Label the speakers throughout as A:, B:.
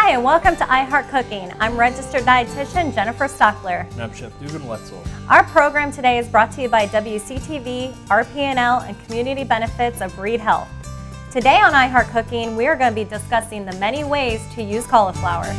A: Hi, and welcome to iHeart Cooking. I'm registered dietitian Jennifer Stachler.
B: And I'm Chef Dugan Wetzel.
A: Our program today is brought to you by WCTV, RP&L, and Community Benefits of Reed Health. Today on iHeart Cooking, we are going to be discussing the many ways to use cauliflower.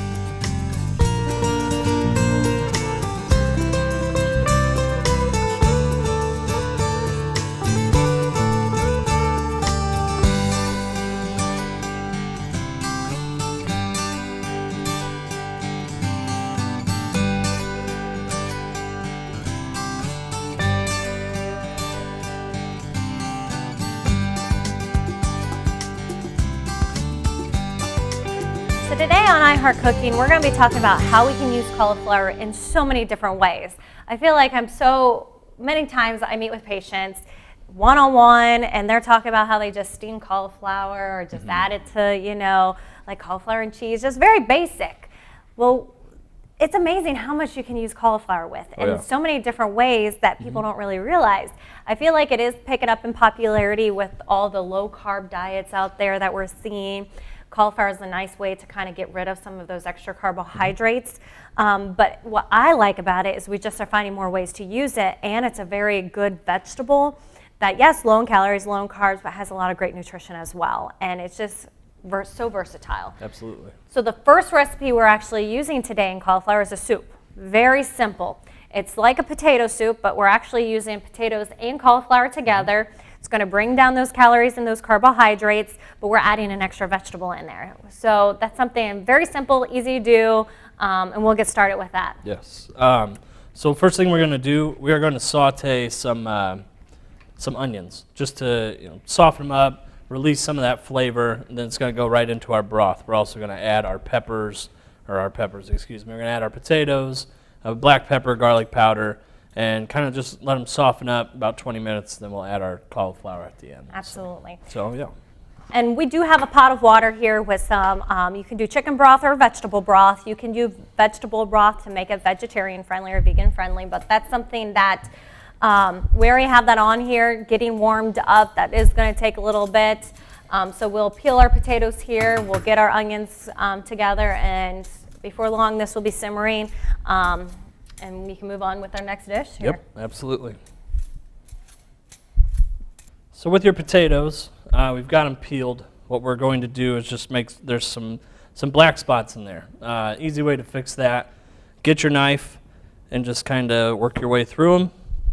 A: So today on iHeart Cooking, we're going to be talking about how we can use cauliflower in so many different ways. I feel like many times I meet with patients one-on-one and they're talking about how they just steam cauliflower or just add it to, like cauliflower and cheese, just very basic. Well, it's amazing how much you can use cauliflower with in so many different ways that people don't really realize. I feel like it is picking up in popularity with all the low-carb diets out there that we're seeing. Cauliflower is a nice way to kind of get rid of some of those extra carbohydrates. But what I like about it is we just are finding more ways to use it, and it's a very good vegetable that, yes, low in calories, low in carbs, but has a lot of great nutrition as well. And it's just so versatile.
B: Absolutely.
A: So the first recipe we're actually using today in cauliflower is a soup. Very simple. It's like a potato soup, but we're actually using potatoes and cauliflower together. It's going to bring down those calories and those carbohydrates, but we're adding an extra vegetable in there. So that's something very simple, easy to do, and we'll get started with that.
B: Yes. So first thing we're going to do, we are going to saute some onions just to soften them up, release some of that flavor, and then it's going to go right into our broth. We're also going to add our peppers. We're going to add our potatoes, black pepper, garlic powder, and kind of just let them soften up about 20 minutes, then we'll add our cauliflower at the end.
A: Absolutely.
B: So yeah.
A: And we do have a pot of water here with some, you can do chicken broth or vegetable broth. You can do vegetable broth to make it vegetarian friendly or vegan friendly, but that's something that we already have that on here, getting warmed up. That is going to take a little bit. So we'll peel our potatoes here, we'll get our onions together, and before long this will be simmering. And we can move on with our next dish here.
B: Yep, absolutely. So with your potatoes, we've got them peeled. What we're going to do is just there's some black spots in there. Easy way to fix that. Get your knife and just kind of work your way through them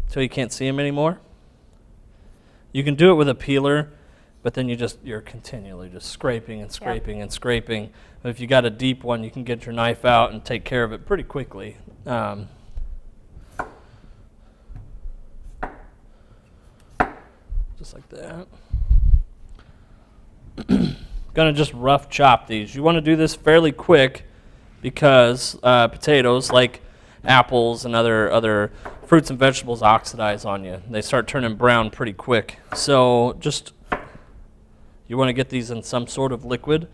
B: until you can't see them anymore. You can do it with a peeler, but then you're continually just scraping and scraping and scraping. But if you got a deep one, you can get your knife out and take care of it pretty quickly. Just like that. Gonna just rough chop these. You want to do this fairly quick because potatoes, like apples and other fruits and vegetables, oxidize on you. They start turning brown pretty quick. So you want to get these in some sort of liquid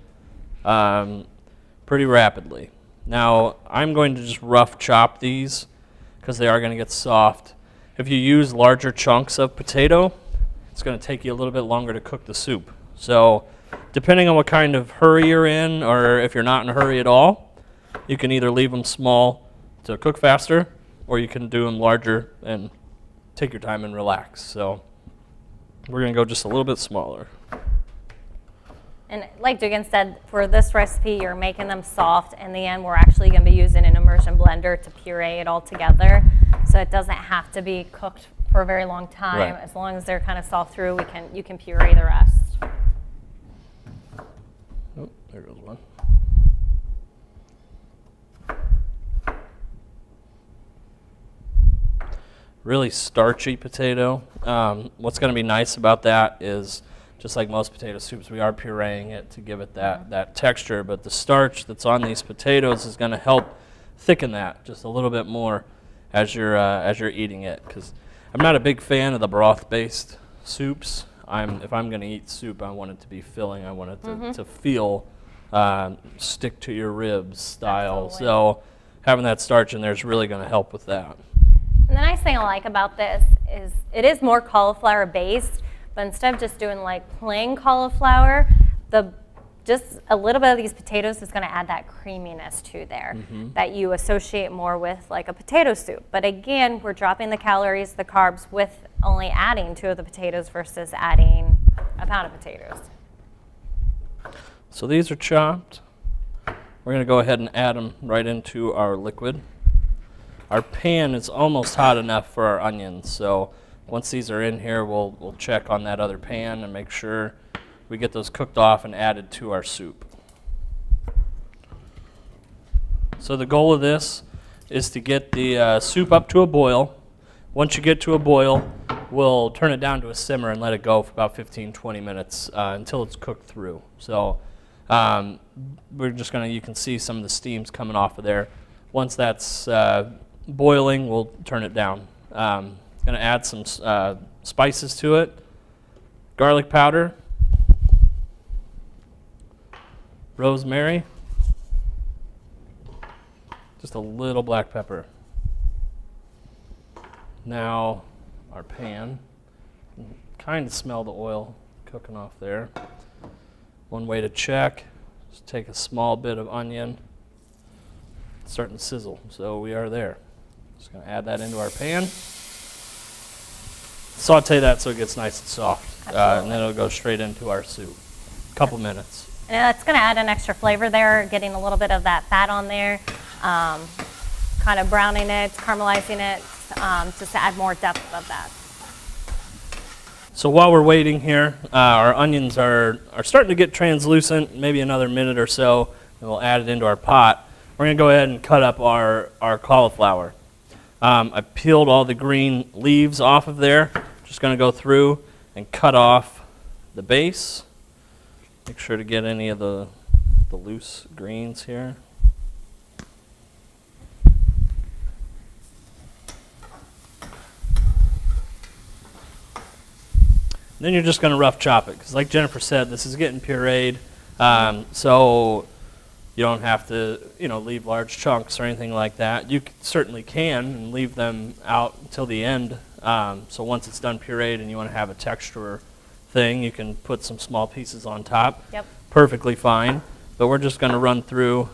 B: pretty rapidly. Now I'm going to just rough chop these because they are going to get soft. If you use larger chunks of potato, it's going to take you a little bit longer to cook the soup. So depending on what kind of hurry you're in, or if you're not in a hurry at all, you can either leave them small to cook faster, or you can do them larger and take your time and relax. So we're going to go just a little bit smaller.
A: And like Dugan said, for this recipe, you're making them soft. In the end, we're actually going to be using an immersion blender to puree it all together. So it doesn't have to be cooked for a very long time.
B: Right.
A: As long as they're kind of soft through, you can puree the rest.
B: Oh, there goes one. Really starchy potato. What's going to be nice about that is, just like most potato soups, we are pureeing it to give it that texture, but the starch that's on these potatoes is going to help thicken that just a little bit more as you're eating it. Because I'm not a big fan of the broth-based soups. If I'm going to eat soup, I want it to be filling. I want it to feel stick to your ribs style.
A: Absolutely.
B: So having that starch in there is really going to help with that.
A: And the nice thing I like about this is it is more cauliflower based, but instead of just doing like plain cauliflower, the just a little bit of these potatoes is going to add that creaminess to there that you associate more with like a potato soup. But again, we're dropping the calories, the carbs, with only adding 2 of the potatoes versus adding a pound of potatoes.
B: So these are chopped. We're going to go ahead and add them right into our liquid. Our pan is almost hot enough for our onions, so once these are in here, we'll check on that other pan and make sure we get those cooked off and added to our soup. So the goal of this is to get the soup up to a boil. Once you get to a boil, we'll turn it down to a simmer and let it go for about 15-20 minutes until it's cooked through. So we're just going to, you can see some of the steams coming off of there. Once that's boiling, we'll turn it down. Going to add some spices to it. Garlic powder, rosemary, just a little black pepper. Now our pan, kind of smell the oil cooking off there. One way to check, just take a small bit of onion, it's starting to sizzle, so we are there. Just going to add that into our pan. Saute that so it gets nice and soft, and then it'll go straight into our soup. Couple minutes.
A: And that's going to add an extra flavor there, getting a little bit of that fat on there, kind of browning it, caramelizing it, just to add more depth of that.
B: So while we're waiting here, our onions are starting to get translucent, maybe another minute or so, and we'll add it into our pot. We're going to go ahead and cut up our cauliflower. I peeled all the green leaves off of there. Just going to go through and cut off the base. Make sure to get any of the loose greens here. Then you're just going to rough chop it, because like Jennifer said, this is getting pureed, so you don't have to, leave large chunks or anything like that. You certainly can and leave them out until the end. So once it's done pureed and you want to have a texture thing, you can put some small pieces on top.
A: Yep.
B: Perfectly fine. But we're just going to run through.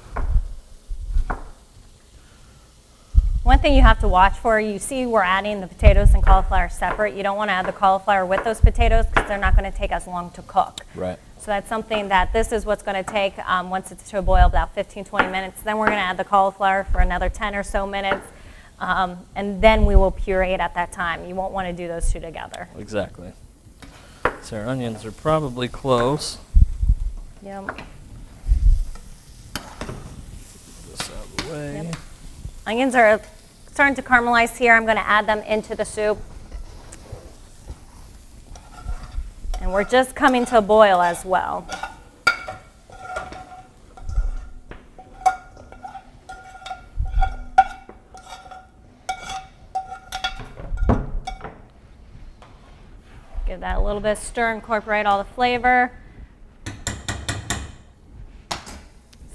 A: One thing you have to watch for, you see we're adding the potatoes and cauliflower separate. You don't want to add the cauliflower with those potatoes because they're not going to take as long to cook.
B: Right.
A: So that's something that this is what's going to take once it's to a boil, about 15-20 minutes. Then we're going to add the cauliflower for another 10 or so minutes, and then we will puree it at that time. You won't want to do those two together.
B: Exactly. So our onions are probably close.
A: Yep.
B: Get this out of the way.
A: Yep. Onions are starting to caramelize here. I'm going to add them into the soup. And we're just coming to a boil as well. Give that a little bit of stir, incorporate all the flavor.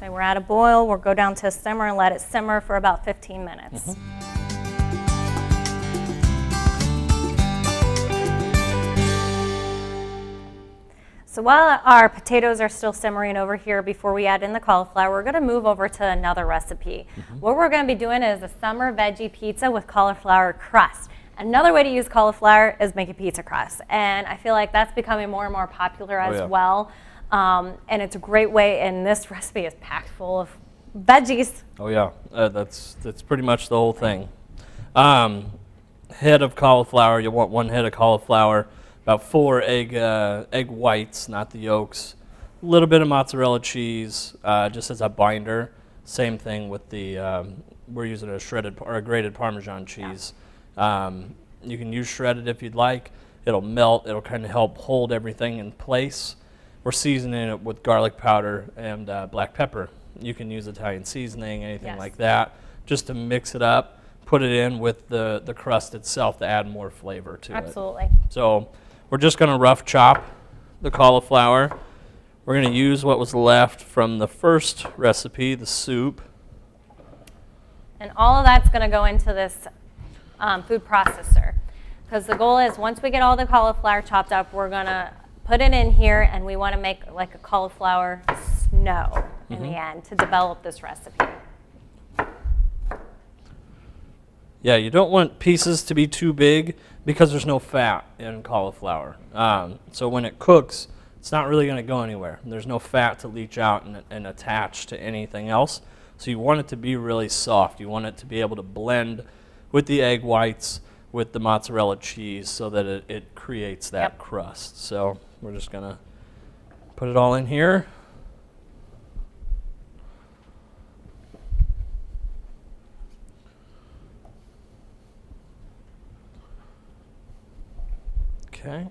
A: So we're at a boil. We'll go down to a simmer and let it simmer for about 15 minutes.
B: Mm-hmm.
A: So while our potatoes are still simmering over here before we add in the cauliflower, we're going to move over to another recipe. Mm-hmm. What we're going to be doing is a summer veggie pizza with cauliflower crust. Another way to use cauliflower is make a pizza crust. And I feel like that's becoming more and more popular as well. And it's a great way, and this recipe is packed full of veggies.
B: Oh yeah, that's pretty much the whole thing. Head of cauliflower, you want 1 head of cauliflower, about 4 egg whites, not the yolks, a little bit of mozzarella cheese, just as a binder. Same thing with the, we're using a shredded or a grated Parmesan cheese. You can use shredded if you'd like. It'll melt, it'll kind of help hold everything in place. We're seasoning it with garlic powder and black pepper. You can use Italian seasoning, anything like that, just to mix it up, put it in with the crust itself to add more flavor to it.
A: Absolutely.
B: So we're just going to rough chop the cauliflower. We're going to use what was left from the first recipe, the soup.
A: And all of that's going to go into this food processor. Because the goal is once we get all the cauliflower chopped up, we're going to put it in here, and we want to make like a cauliflower know in the end to develop this recipe.
B: Yeah, you don't want pieces to be too big because there's no fat in cauliflower. So when it cooks, it's not really going to go anywhere. There's no fat to leach out and attach to anything else. So you want it to be really soft. You want it to be able to blend with the egg whites, with the mozzarella cheese, so that it creates that crust. So we're just going to put it all in here. Okay.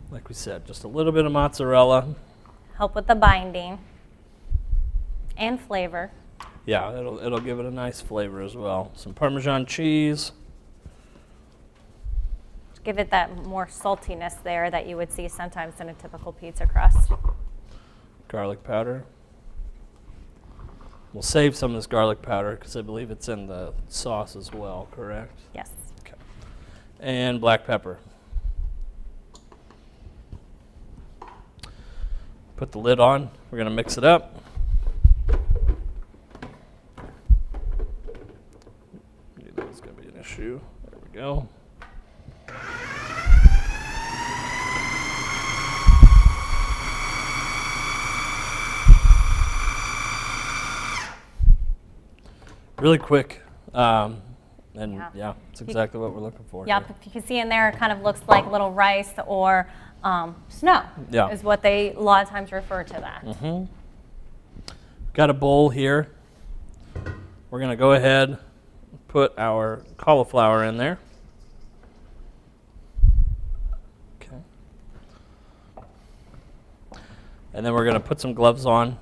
B: Like we said, just a little bit of mozzarella.
A: Help with the binding and flavor.
B: Yeah, it'll give it a nice flavor as well. Some Parmesan cheese.
A: Give it that more saltiness there that you would see sometimes in a typical pizza crust.
B: Garlic powder. We'll save some of this garlic powder because I believe it's in the sauce as well, correct?
A: Yes.
B: Okay. And black pepper. Put the lid on. We're going to mix it up. That's going to be an issue. There we go. Really quick, and yeah, it's exactly what we're looking for.
A: Yep, if you can see in there, it kind of looks like little rice or snow.
B: Yeah.
A: Is what they a lot of times refer to that.
B: Got a bowl here. We're going to go ahead and put our cauliflower in there. Okay. And then we're going to put some gloves on.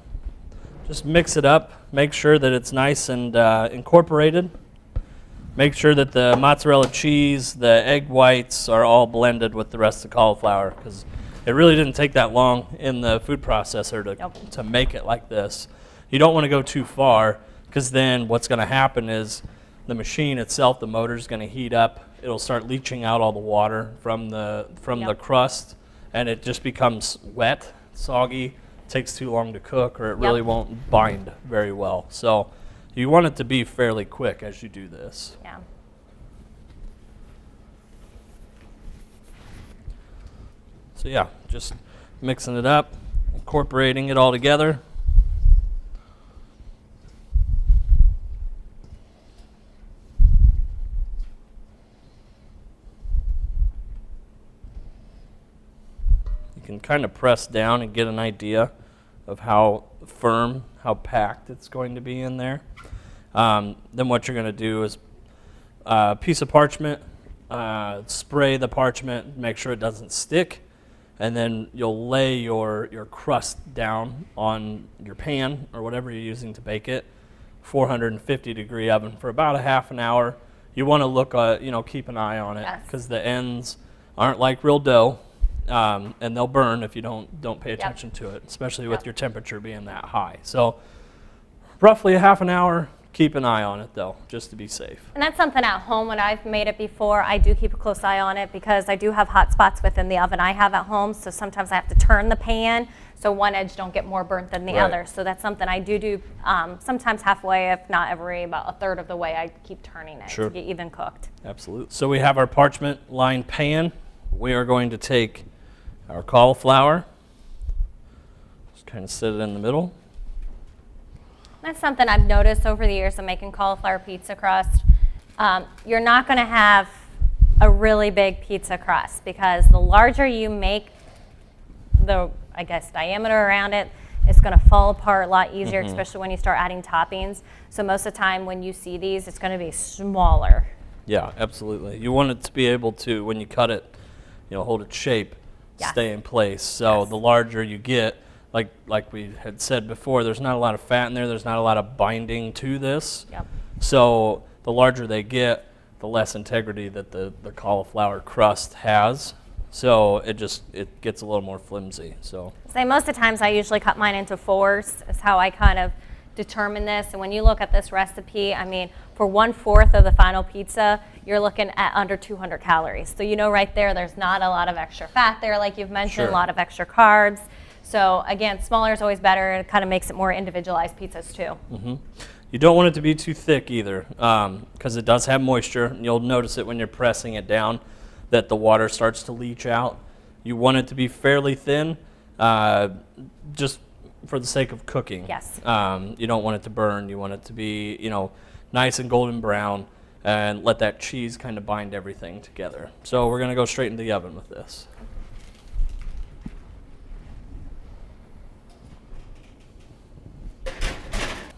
B: Just mix it up. Make sure that it's nice and incorporated. Make sure that the mozzarella cheese, the egg whites are all blended with the rest of the cauliflower, because it really didn't take that long in the food processor to make it like this. You don't want to go too far, because then what's going to happen is the machine itself, the motor is going to heat up. It'll start leaching out all the water from the crust, and it just becomes wet, soggy. Takes too long to cook, or it really won't bind very well. So you want it to be fairly quick as you do this.
A: Yeah.
B: So yeah, just mixing it up, incorporating it all together. You can kind of press down and get an idea of how firm, how packed it's going to be in there. Then what you're going to do is a piece of parchment, spray the parchment, make sure it doesn't stick, and then you'll lay your crust down on your pan or whatever you're using to bake it, 450 degree oven for about a half an hour. You want to look, keep an eye on it, because the ends aren't like real dough. And they'll burn if you don't pay attention to it, especially with your temperature being that high. So roughly a half an hour. Keep an eye on it though, just to be safe.
A: And that's something at home when I've made it before. I do keep a close eye on it because I do have hot spots within the oven I have at home. So sometimes I have to turn the pan so one edge don't get more burnt than the other. So that's something I do sometimes halfway, if not about a third of the way. I keep turning it to get even cooked.
B: Absolutely. So we have our parchment lined pan. We are going to take our cauliflower, just kind of sit it in the middle.
A: That's something I've noticed over the years of making cauliflower pizza crust. You're not going to have a really big pizza crust, because the larger you make the, diameter around it, it's going to fall apart a lot easier, especially when you start adding toppings. So most of the time when you see these, it's going to be smaller.
B: Yeah, absolutely. You want it to be able to, when you cut it, hold its shape, stay in place. So the larger you get, like we had said before, there's not a lot of fat in there. There's not a lot of binding to this. So the larger they get, the less integrity that the cauliflower crust has. So it gets a little more flimsy. So
A: most of the times I usually cut mine into fours is how I kind of determine this. And when you look at this recipe, for 1/4 of the final pizza, you're looking at under 200 calories. So right there, there's not a lot of extra fat there, like you've mentioned, a lot of extra carbs. So again, smaller is always better. It kind of makes it more individualized pizzas too.
B: Mm-hmm. You don't want it to be too thick either, because it does have moisture. And you'll notice it when you're pressing it down that the water starts to leach out. You want it to be fairly thin, just for the sake of cooking.
A: Yes.
B: You don't want it to burn. You want it to be, nice and golden brown, and let that cheese kind of bind everything together. So we're going to go straight into the oven with this.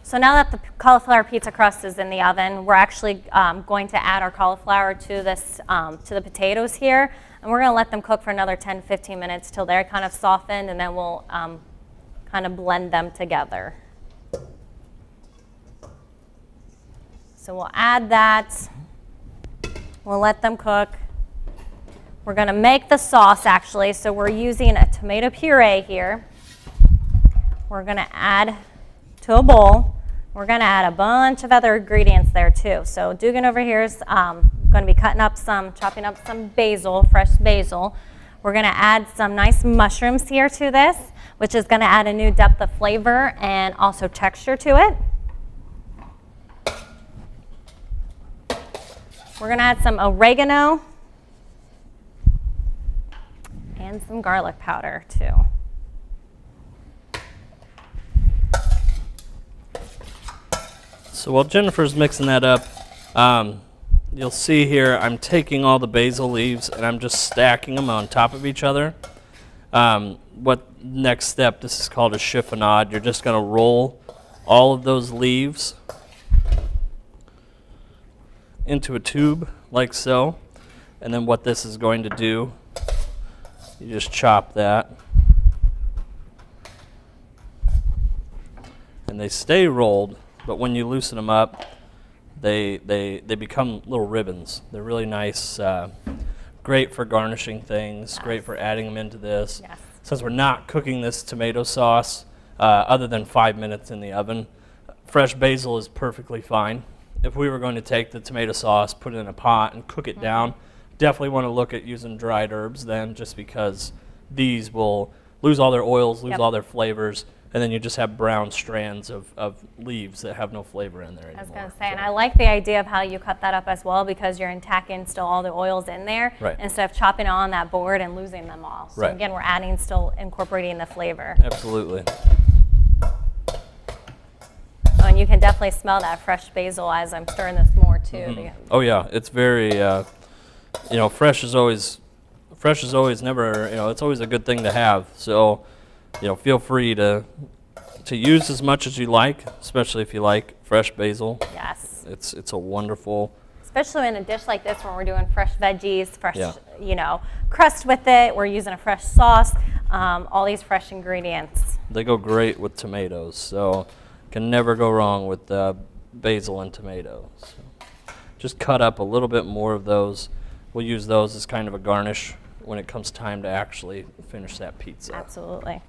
A: So now that the cauliflower pizza crust is in the oven, we're actually going to add our cauliflower to this to the potatoes here, and we're going to let them cook for another 10-15 minutes till they're kind of softened, and then we'll kind of blend them together. So we'll add that. We'll let them cook. We're going to make the sauce actually, so we're using a tomato puree here. We're going to add to a bowl. We're going to add a bunch of other ingredients there too. So Dugan over here is going to be chopping up some basil, fresh basil. We're going to add some nice mushrooms here to this, which is going to add a new depth of flavor and also texture to it. We're going to add some oregano and some garlic powder too.
B: So while Jennifer's mixing that up, you'll see here I'm taking all the basil leaves and I'm just stacking them on top of each other. What next step, this is called a chiffonade. You're just going to roll all of those leaves into a tube like so. And then what this is going to do, you just chop that. And they stay rolled. But when you loosen them up, they become little ribbons. They're really nice, great for garnishing things,
A: Yes.
B: great for adding them into this.
A: Yes.
B: Since we're not cooking this tomato sauce other than 5 minutes in the oven, fresh basil is perfectly fine. If we were going to take the tomato sauce, put it in a pot, and cook it down, definitely want to look at using dried herbs then, just because these will lose all their oils, lose
A: Yep.
B: all their flavors, and then you just have brown strands of leaves that have no flavor in there anymore.
A: I was going to say, and I like the idea of how you cut that up as well, because you're attacking still all the oils in there
B: Right.
A: instead of chopping it on that board and losing them all. So
B: Right.
A: again, we're adding, still incorporating the flavor.
B: Absolutely.
A: Oh, and you can definitely smell that fresh basil as I'm stirring this more too.
B: Oh yeah, it's very, fresh is always never, it's always a good thing to have. So, feel free to use as much as you like, especially if you like fresh basil.
A: Yes.
B: It's a wonderful.
A: Especially in a dish like this when we're doing fresh veggies, fresh,
B: Yeah.
A: crust with it. We're using a fresh sauce, all these fresh ingredients.
B: They go great with tomatoes, so can never go wrong with basil and tomatoes. So just cut up a little bit more of those. We'll use those as kind of a garnish when it comes time to actually finish that pizza.
A: Absolutely.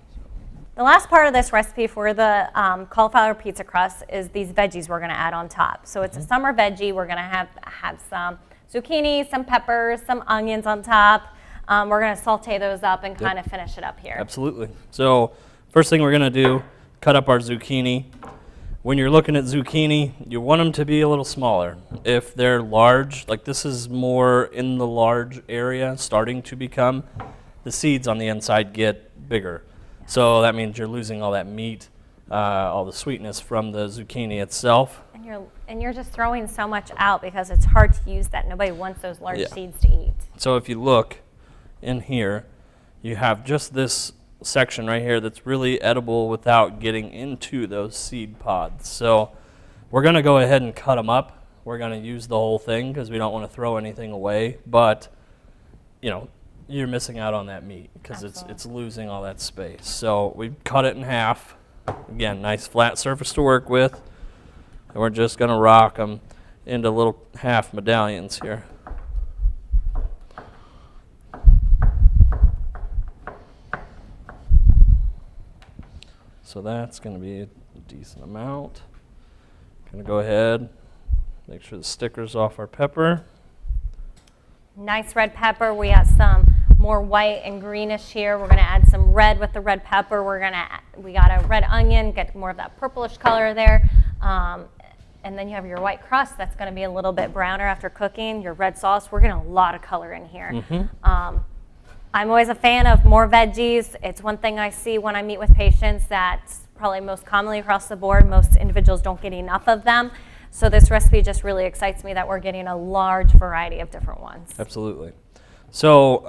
A: The last part of this recipe for the cauliflower pizza crust is these veggies we're going to add on top. So it's a summer veggie. We're going to have some zucchini, some peppers, some onions on top. We're going to saute those up and kind of finish it up here.
B: Absolutely. So first thing we're going to do, cut up our zucchini. When you're looking at zucchini, you want them to be a little smaller. If they're large, like this is more in the large area, starting to become, the seeds on the inside get bigger. So that means you're losing all that meat, all the sweetness from the zucchini itself.
A: And you're just throwing so much out because it's hard to use that. Nobody wants those large seeds to eat.
B: So if you look in here, you have just this section right here that's really edible without getting into those seed pods. So we're going to go ahead and cut them up. We're going to use the whole thing because we don't want to throw anything away. But, you're missing out on that meat because it's losing all that space. So we cut it in half. Again, nice flat surface to work with. And we're just going to rock them into little half medallions here. So that's going to be a decent amount. Going to go ahead, make sure the sticker's off our pepper.
A: Nice red pepper. We have some more white and greenish here. We're gonna add some red with the red pepper. We got a red onion, get more of that purplish color there. And then you have your white crust that's gonna be a little bit browner after cooking. Your red sauce, we're getting a lot of color in here. I'm always a fan of more veggies. It's one thing I see when I meet with patients that's probably most commonly across the board. Most individuals don't get enough of them. So this recipe just really excites me that we're getting a large variety of different ones.
B: Absolutely. So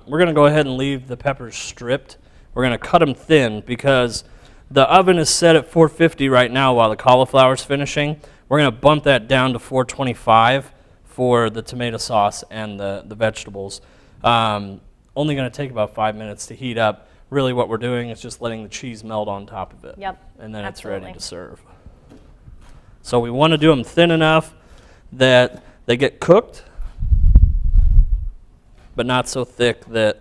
B: we're going to go ahead and leave the peppers stripped. We're going to cut them thin because the oven is set at 450 right now while the cauliflower is finishing. We're going to bump that down to 425 for the tomato sauce and the vegetables. Only going to take about 5 minutes to heat up. Really what we're doing is just letting the cheese melt on top of it.
A: Yep.
B: And then
A: absolutely.
B: It's ready to serve. So we want to do them thin enough that they get cooked, but not so thick that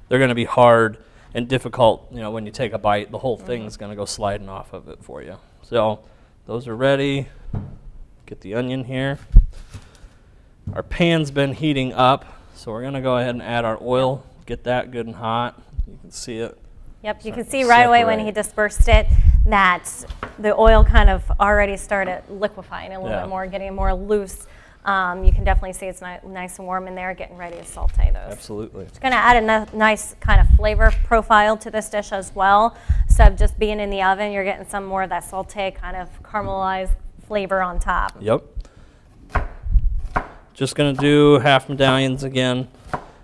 B: they're going to be hard and difficult. You know, when you take a bite, the whole thing is going to go sliding off of it for you. So those are ready. Get the onion here. Our pan's been heating up, so we're going to go ahead and add our oil. Get that good and hot. You can see it.
A: Yep, you can see right away when he dispersed it that the oil kind of already started liquefying a little bit more, getting more loose. You can definitely see it's nice and warm in there, getting ready to saute those.
B: Absolutely.
A: It's going to add a nice kind of flavor profile to this dish as well. So just being in the oven, you're getting some more of that saute kind of caramelized flavor on top.
B: Yep. Just going to do half medallions again.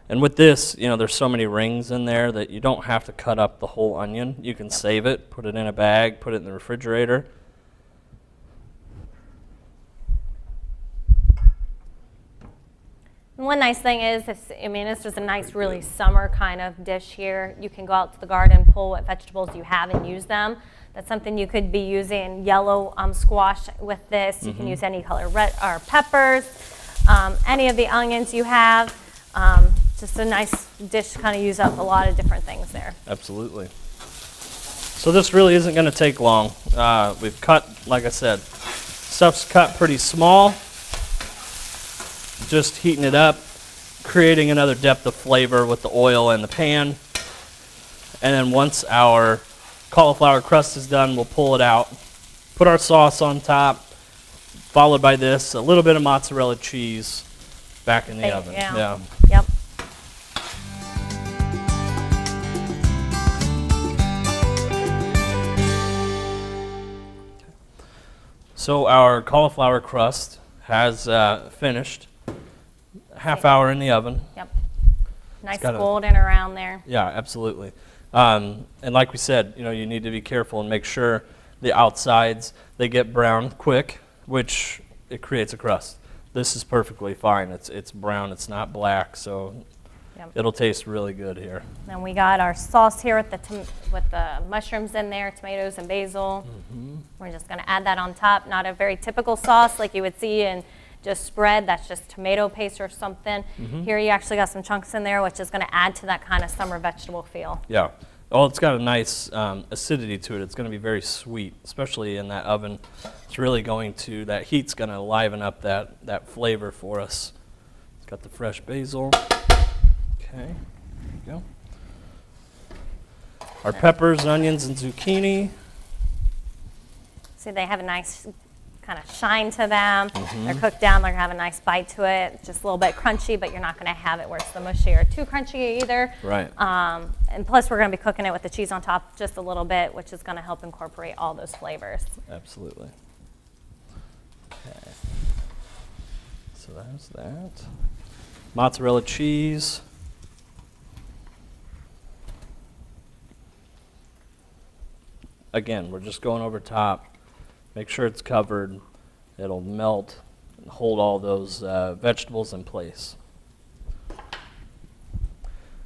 B: And with this, you know, there's so many rings in there that you don't have to cut up the whole onion. You can save it, put it in a bag, put it in the refrigerator.
A: And one nice thing is, this is a nice, really summer kind of dish here. You can go out to the garden, pull what vegetables you have and use them. That's something you could be using yellow squash with this. You can use any color, red or peppers, any of the onions you have. Just a nice dish to kind of use up a lot of different things there.
B: Absolutely. So this really isn't going to take long. We've cut, like I said, stuff's cut pretty small. Just heating it up, creating another depth of flavor with the oil and the pan. And then once our cauliflower crust is done, we'll pull it out, put our sauce on top, followed by this, a little bit of mozzarella cheese back in the oven.
A: Yeah. Yep.
B: So our cauliflower crust has finished. Half hour in the oven.
A: Yep. Nice golden around there.
B: Yeah, absolutely. And like we said, you know, you need to be careful and make sure the outsides, they get brown quick, which it creates a crust. This is perfectly fine. It's brown, it's not black, so it'll taste really good here.
A: And we got our sauce here with the mushrooms in there, tomatoes and basil. We're just going to add that on top. Not a very typical sauce like you would see in just spread. That's just tomato paste or something. Here you actually got some chunks in there, which is going to add to that kind of summer vegetable feel.
B: Yeah. Well, it's got a nice acidity to it. It's going to be very sweet, especially in that oven. It's really going to, that heat's going to liven up that flavor for us. It's got the fresh basil. Okay, there you go. Our peppers, onions, and zucchini.
A: See, they have a nice kind of shine to them. They're cooked down, they're gonna have a nice bite to it. Just a little bit crunchy, but you're not gonna have it where it's the mushy or too crunchy either.
B: Right.
A: And plus we're gonna be cooking it with the cheese on top just a little bit, which is gonna help incorporate all those flavors.
B: Absolutely. Okay. So there's that. Mozzarella cheese. Again, we're just going over top. Make sure it's covered. It'll melt and hold all those vegetables in place.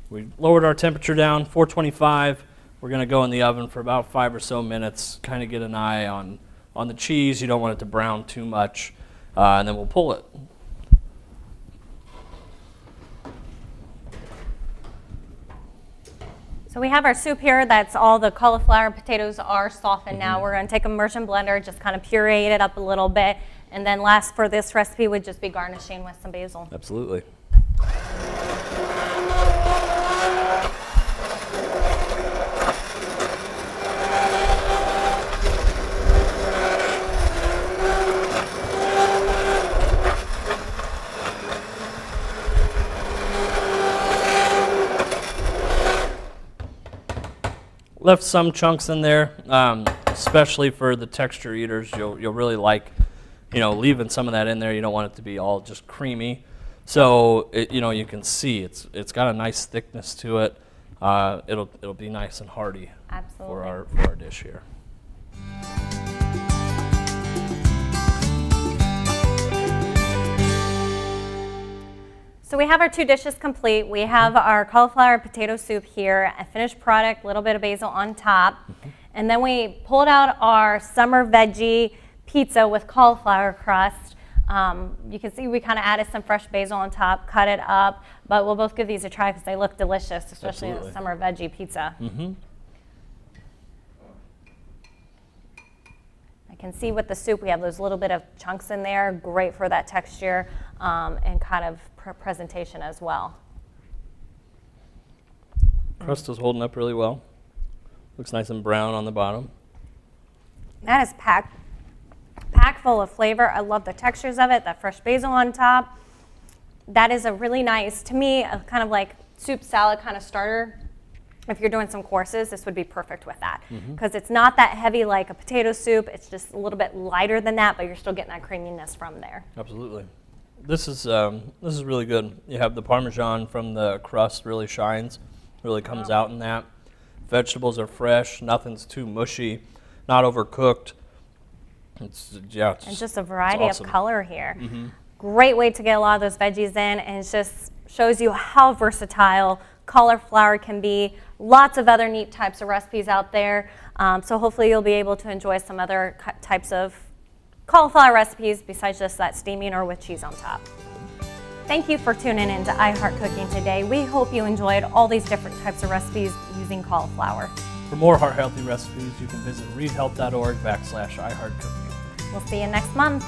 B: We lowered our temperature down, 425. We're going to go in the oven for about 5 or so minutes, kind of get an eye on the cheese. You don't want it to brown too much, and then we'll pull it.
A: So we have our soup here. That's all the cauliflower and potatoes are softened now. We're going to take a immersion blender, just kind of puree it up a little bit. And then last for this recipe would just be garnishing with some basil.
B: Absolutely. Left some chunks in there, especially for the texture eaters. You'll really like, leaving some of that in there. You don't want it to be all just creamy. So you can see it's got a nice thickness to it. It'll be nice and hearty.
A: Absolutely.
B: For our dish here.
A: So we have our 2 dishes complete. We have our cauliflower potato soup here, a finished product, a little bit of basil on top. And then we pulled out our summer veggie pizza with cauliflower crust. You can see we kind of added some fresh basil on top, cut it up, but we'll both give these a try because they look delicious, especially
B: Absolutely.
A: a summer veggie pizza. I can see with the soup we have those little bit of chunks in there, great for that texture and kind of presentation as well.
B: Crust is holding up really well. Looks nice and brown on the bottom.
A: That is packed full of flavor. I love the textures of it, that fresh basil on top. That is a really nice, to me, a kind of like soup salad kind of starter. If you're doing some courses, this would be perfect with that because it's not that heavy like a potato soup. It's just a little bit lighter than that, but you're still getting that creaminess from there.
B: Absolutely. This is really good. You have the Parmesan from the crust really shines, really comes out in that. Vegetables are fresh, nothing's too mushy, not overcooked. It's
A: and just a variety
B: awesome.
A: of color here. Great way to get a lot of those veggies in, and it just shows you how versatile cauliflower can be. Lots of other neat types of recipes out there. So hopefully you'll be able to enjoy some other types of cauliflower recipes besides just that steaming or with cheese on top. Thank you for tuning in to iHeart Cooking today. We hope you enjoyed all these different types of recipes using cauliflower.
B: For more heart-healthy recipes, you can visit readhelp.org/iHeartCooking.
A: We'll see you next month.